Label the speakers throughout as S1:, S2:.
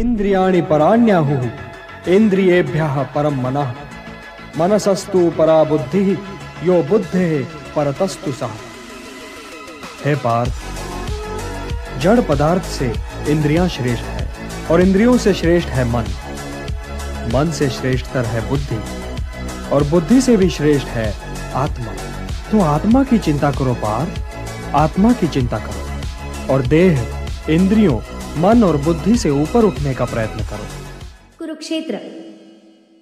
S1: इंद्रियाणि पराण्याहुः इंद्रियेभ्यः परम मनः मनसस्तु परा बुद्धिः यो बुद्धेः परतस्तु सः। हे पार्थ, जड़ पदार्थ से इंद्रियां श्रेष्ठ है और इंद्रियों से श्रेष्ठ है मन। मन से श्रेष्ठतर है बुद्धि और बुद्धि से भी श्रेष्ठ है आत्मा। तो आत्मा की चिंता करो पार्थ, आत्मा की चिंता करो और देह, इंद्रियों, मन और बुद्धि से ऊपर उठने का प्रयत्न करो।
S2: कुरुक्षेत्र,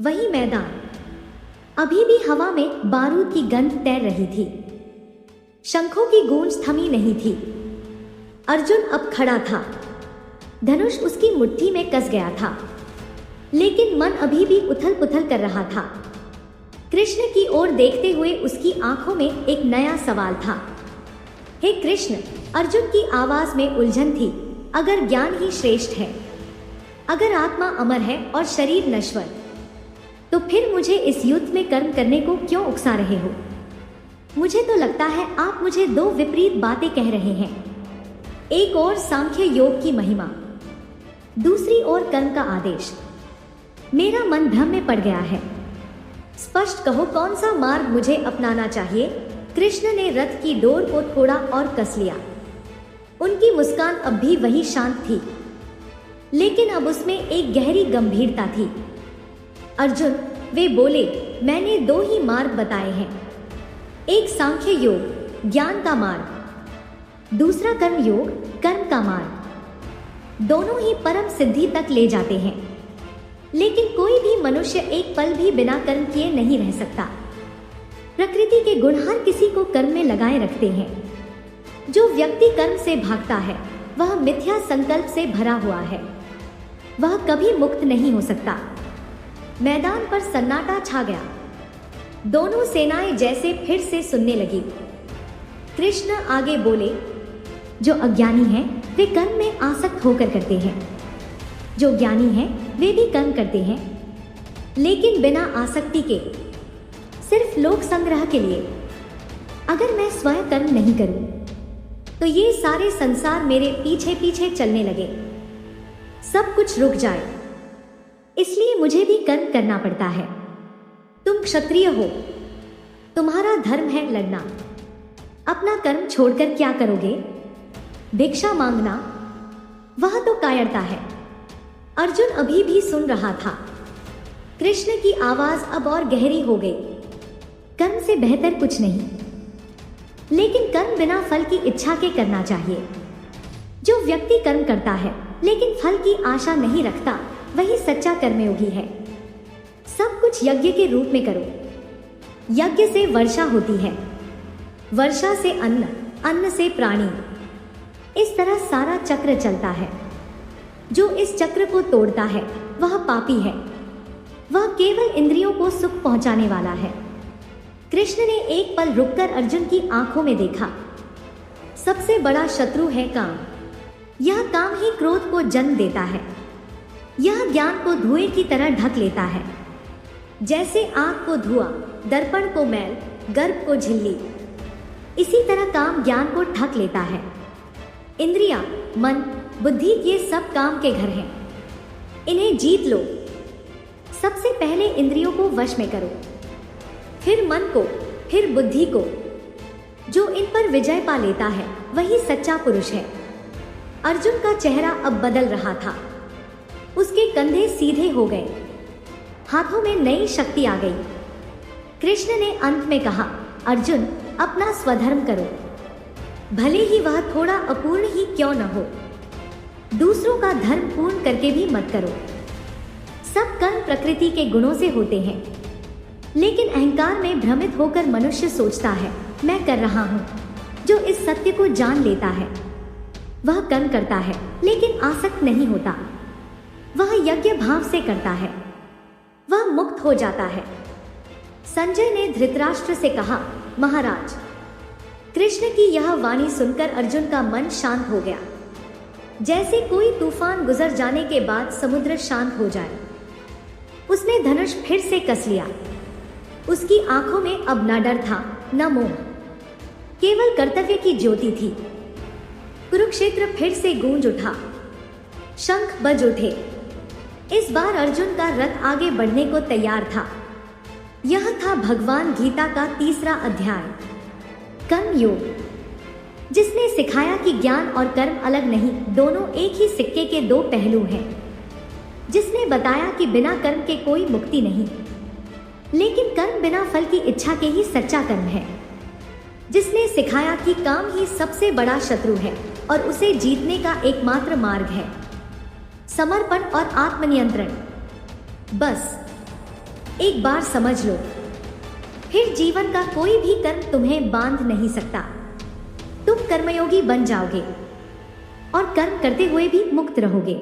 S2: वही मैदान। अभी भी हवा में बारूद की गंध तैर रही थी। शंखों की गूंज थमी नहीं थी। अर्जुन अब खड़ा था। धनुष उसकी मुट्ठी में कस गया था, लेकिन मन अभी भी उथल पुथल कर रहा था। कृष्ण की ओर देखते हुए उसकी आंखों में एक नया सवाल था। हे कृष्ण, अर्जुन की आवाज में उलझन थी। अगर ज्ञान ही श्रेष्ठ है, अगर आत्मा अमर है और शरीर नश्वर, तो फिर मुझे इस युद्ध में कर्म करने को क्यों उकसा रहे हो? मुझे तो लगता है आप मुझे दो विपरीत बातें कह रहे हैं। एक ओर सांख्य योग की महिमा, दूसरी ओर कर्म का आदेश। मेरा मन भ्रम में पड़ गया है। स्पष्ट कहो, कौन सा मार्ग मुझे अपनाना चाहिए? कृष्ण ने रथ की डोर को थोड़ा और कस लिया। उनकी मुस्कान अब भी वही शांत थी, लेकिन अब उसमें एक गहरी गंभीरता थी। अर्जुन, वे बोले, मैंने दो ही मार्ग बताए हैं। एक सांख्य योग, ज्ञान का मार्ग, दूसरा कर्म योग, कर्म का मार्ग। दोनों ही परम सिद्धि तक ले जाते हैं, लेकिन कोई भी मनुष्य एक पल भी बिना कर्म किए नहीं रह सकता। प्रकृति के गुण हर किसी को कर्म में लगाए रखते हैं। जो व्यक्ति कर्म से भागता है, वह मिथ्या संकल्प से भरा हुआ है। वह कभी मुक्त नहीं हो सकता। मैदान पर सन्नाटा छा गया। दोनों सेनाएं जैसे फिर से सुनने लगी। कृष्ण आगे बोले, जो अज्ञानी हैं, वे कर्म में आसक्त होकर करते हैं। जो ज्ञानी हैं, वे भी कर्म करते हैं, लेकिन बिना आसक्ति के, सिर्फ लोक संग्रह के लिए। अगर मैं स्वयं कर्म नहीं करूं, तो ये सारे संसार मेरे पीछे पीछे चलने लगे, सब कुछ रुक जाए। इसलिए मुझे भी कर्म करना पड़ता है। तुम क्षत्रिय हो, तुम्हारा धर्म है लड़ना। अपना कर्म छोड़कर क्या करोगे? भिक्षा मांगना? वह तो कायरता है। अर्जुन अभी भी सुन रहा था। कृष्ण की आवाज अब और गहरी हो गई। कर्म से बेहतर कुछ नहीं, लेकिन कर्म बिना फल की इच्छा के करना चाहिए। जो व्यक्ति कर्म करता है लेकिन फल की आशा नहीं रखता, वही सच्चा कर्मयोगी है। सब कुछ यज्ञ के रूप में करो। यज्ञ से वर्षा होती है, वर्षा से अन्न, अन्न से प्राणी। इस तरह सारा चक्र चलता है। जो इस चक्र को तोड़ता है, वह पापी है। वह केवल इंद्रियों को सुख पहुंचाने वाला है। कृष्ण ने एक पल रुककर अर्जुन की आंखों में देखा। सबसे बड़ा शत्रु है काम। यह काम ही क्रोध को जन्म देता है। यह ज्ञान को धुएं की तरह ढक लेता है। जैसे आग को धुआं, दर्पण को मैल, गर्भ को झिल्ली, इसी तरह काम ज्ञान को ढक लेता है। इंद्रियां, मन, बुद्धि, ये सब काम के घर हैं। इन्हें जीत लो। सबसे पहले इंद्रियों को वश में करो, फिर मन को, फिर बुद्धि को। जो इन पर विजय पा लेता है, वही सच्चा पुरुष है। अर्जुन का चेहरा अब बदल रहा था। उसके कंधे सीधे हो गए, हाथों में नई शक्ति आ गई। कृष्ण ने अंत में कहा, अर्जुन, अपना स्वधर्म करो, भले ही वह थोड़ा अपूर्ण ही क्यों न हो। दूसरों का धर्म पूर्ण करके भी मत करो। सब कर्म प्रकृति के गुणों से होते हैं, लेकिन अहंकार में भ्रमित होकर मनुष्य सोचता है, मैं कर रहा हूं। जो इस सत्य को जान लेता है, वह कर्म करता है, लेकिन आसक्त नहीं होता। वह यज्ञ भाव से करता है, वह मुक्त हो जाता है। संजय ने धृतराष्ट्र से कहा, महाराज। कृष्ण की यह वाणी सुनकर अर्जुन का मन शांत हो गया, जैसे कोई तूफान गुजर जाने के बाद समुद्र शांत हो जाए। उसने धनुष फिर से कस लिया। उसकी आंखों में अब न डर था, न मोह, केवल कर्तव्य की ज्योति थी। कुरुक्षेत्र फिर से गूंज उठा। शंख बज उठे, इस बार अर्जुन का रथ आगे बढ़ने को तैयार था। यह था भगवान गीता का 3रा अध्याय, कर्म योग, जिसने सिखाया कि ज्ञान और कर्म अलग नहीं, दोनों एक ही सिक्के के दो पहलू हैं। जिसने बताया कि बिना कर्म के कोई मुक्ति नहीं, लेकिन कर्म बिना फल की इच्छा के ही सच्चा कर्म है। जिसने सिखाया कि काम ही सबसे बड़ा शत्रु है और उसे जीतने का एकमात्र मार्ग है समर्पण और आत्मनियंत्रण। बस एक बार समझ लो, फिर जीवन का कोई भी कर्म तुम्हें बांध नहीं सकता। तुम कर्मयोगी बन जाओगे और कर्म करते हुए भी मुक्त रहोगे।